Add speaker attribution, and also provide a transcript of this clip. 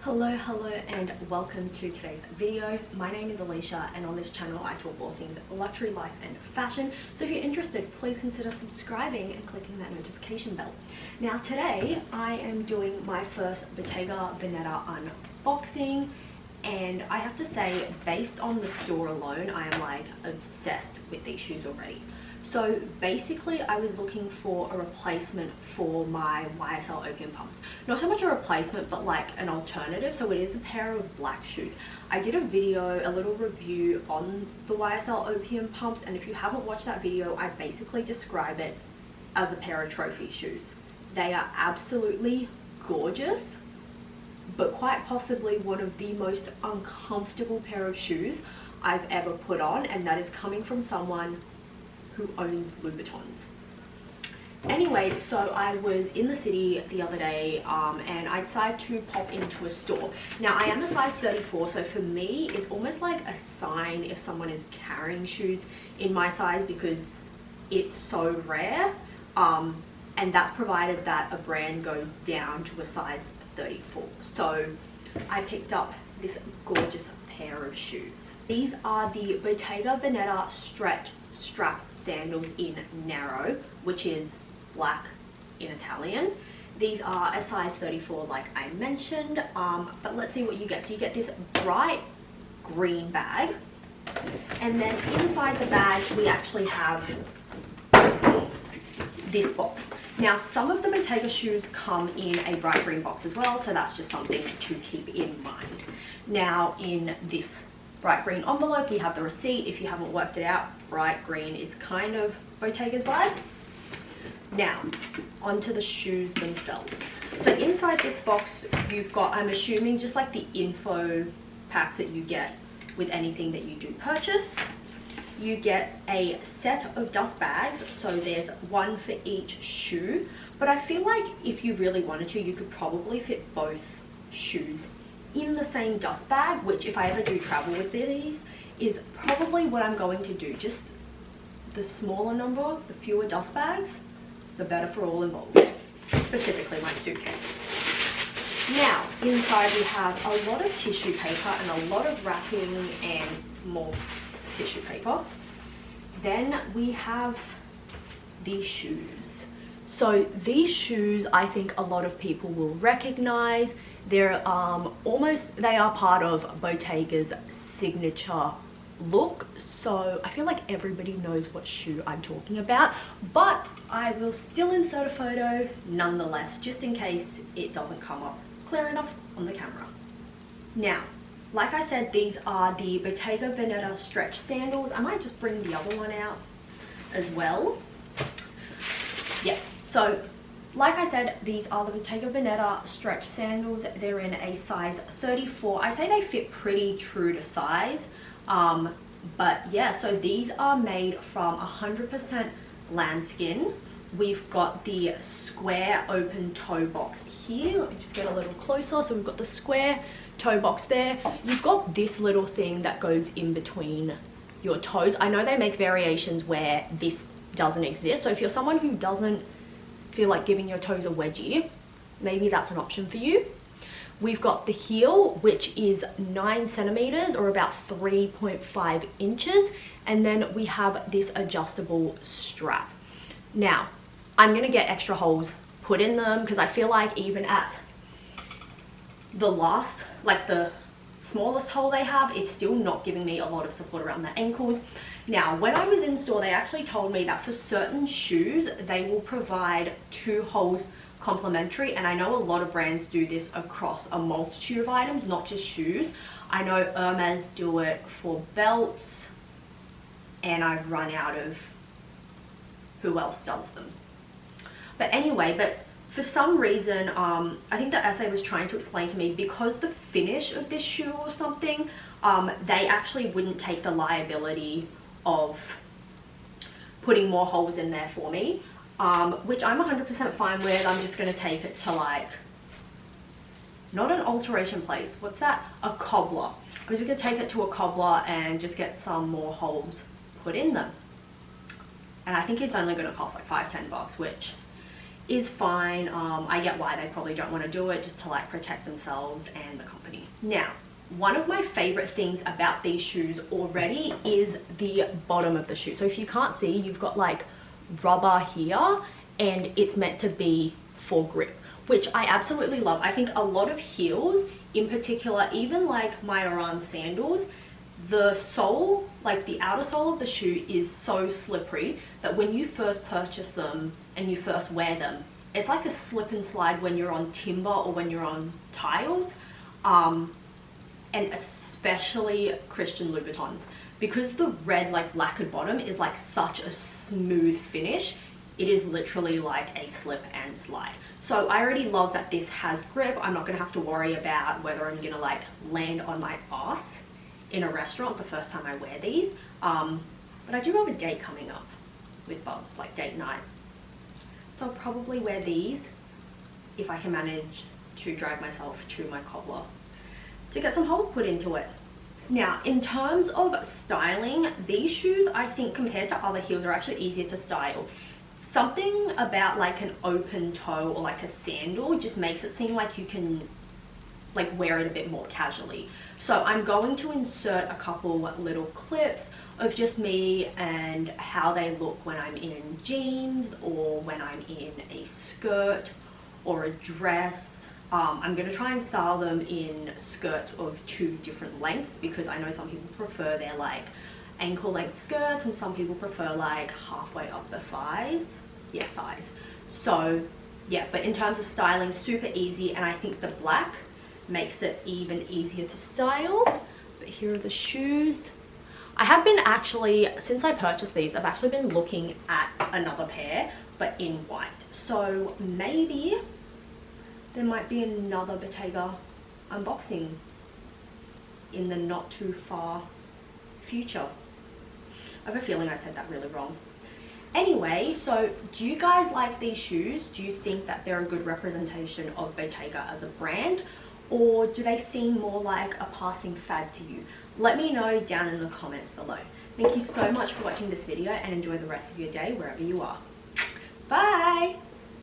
Speaker 1: Hello and welcome to today's video. My name is Alicia and on this channel I talk all things luxury, life and fashion. So if you're interested, please consider subscribing and clicking that notification bell. Now today I am doing my first Bottega Veneta unboxing, and I have to say, based on the store alone, I am like obsessed with these shoes already. So basically I was looking for a replacement for my YSL Opium pumps. Not so much a replacement, but like an alternative. So it is a pair of black shoes. I did a video, a little review on the YSL Opium pumps, and if you haven't watched that video, I basically describe it as a pair of trophy shoes. They are absolutely gorgeous, but quite possibly one of the most uncomfortable pair of shoes I've ever put on, and that is coming from someone who owns Louboutins. Anyway, so I was in the city the other day and I decided to pop into a store. Now I am a size 34, so for me it's almost like a sign if someone is carrying shoes in my size, because it's so rare, and that's provided that a brand goes down to a size 34. So I picked up this gorgeous pair of shoes. These are the Bottega Veneta stretch strap sandals in narrow, which is black in Italian. These are a size 34 like I mentioned, but let's see what you get. So you get this bright green bag, and then inside the bag we actually have this box. Now some of the Bottega shoes come in a bright green box as well, so that's just something to keep in mind. Now in this bright green envelope we have the receipt. If you haven't worked it out, bright green is kind of Bottega's vibe. Now onto the shoes themselves. So inside this box you've got, I'm assuming, just like the info packs that you get with anything that you do purchase. You get a set of dust bags, so there's one for each shoe, but I feel like if you really wanted to, you could probably fit both shoes in the same dust bag, which if I ever do travel with these is probably what I'm going to do. Just the smaller number, the fewer dust bags, the better for all involved, specifically my suitcase. Now inside we have a lot of tissue paper and a lot of wrapping and more tissue paper. Then we have these shoes. So these shoes I think a lot of people will recognize. They're they are part of Bottega's signature look, so I feel like everybody knows what shoe I'm talking about, but I will still insert a photo nonetheless, just in case it doesn't come up clear enough on the camera. Now, like I said, these are the Bottega Veneta stretch sandals. I might just bring the other one out as well. Yeah, so like I said, these are the Bottega Veneta stretch sandals. They're in a size 34. I say they fit pretty true to size, but yeah, so these are made from 100% lambskin. We've got the square open toe box here. Let me just get a little closer. So we've got the square toe box there. You've got this little thing that goes in between your toes. I know they make variations where this doesn't exist, so if you're someone who doesn't feel like giving your toes a wedgie, maybe that's an option for you. We've got the heel, which is 9 centimeters or about 3.5 inches, and then we have this adjustable strap. Now I'm gonna get extra holes put in them because I feel like even at the last, like the smallest hole they have, it's still not giving me a lot of support around the ankles. Now when I was in store, they actually told me that for certain shoes they will provide 2 holes complimentary, and I know a lot of brands do this across a multitude of items, not just shoes. I know Hermes do it for belts, and I've run out of who else does them. But anyway, for some reason, I think the essay was trying to explain to me, because the finish of this shoe or something, they actually wouldn't take the liability of putting more holes in there for me, which I'm 100% fine with. I'm just going to take it to, like, not an alteration place, what's that? A cobbler. I'm just going to take it to a cobbler and just get some more holes put in them. And I think it's only going to cost like $5-10, which is fine. I get why they probably don't want to do it, just to like protect themselves and the company. Now, one of my favorite things about these shoes already is the bottom of the shoe. So if you can't see, you've got like rubber here, and it's meant to be for grip, which I absolutely love. I think a lot of heels in particular, even like my Iran sandals, the sole, like the outer sole of the shoe is so slippery that when you first purchase them and you first wear them, it's like a slip and slide when you're on timber or when you're on tiles. And especially Christian Louboutins, because the red like lacquered bottom is like such a smooth finish. It is literally like a slip and slide. So I already love that this has grip. I'm not gonna have to worry about whether I'm gonna like land on my ass in a restaurant the first time I wear these. But I do have a date coming up with Bubs, like date night. So I'll probably wear these if I can manage to drag myself to my cobbler to get some holes put into it. Now, in terms of styling, these shoes, I think compared to other heels, are actually easier to style. Something about like an open toe or like a sandal just makes it seem like you can like wear it a bit more casually. So I'm going to insert a couple little clips of just me and how they look when I'm in jeans or when I'm in a skirt or a dress. I'm going to try and style them in skirts of 2 different lengths, because I know some people prefer their like ankle length skirts and some people prefer like halfway up the thighs. Yeah, thighs. So yeah, but in terms of styling, super easy, and I think the black makes it even easier to style. But here are the shoes. I have been actually, since I purchased these, I've actually been looking at another pair, but in white. So maybe there might be another Bottega unboxing in the not too far future. I have a feeling I said that really wrong. Anyway, so do you guys like these shoes? Do you think that they're a good representation of Bottega as a brand? Or do they seem more like a passing fad to you? Let me know down in the comments below. Thank you so much for watching this video, and enjoy the rest of your day wherever you are. Bye!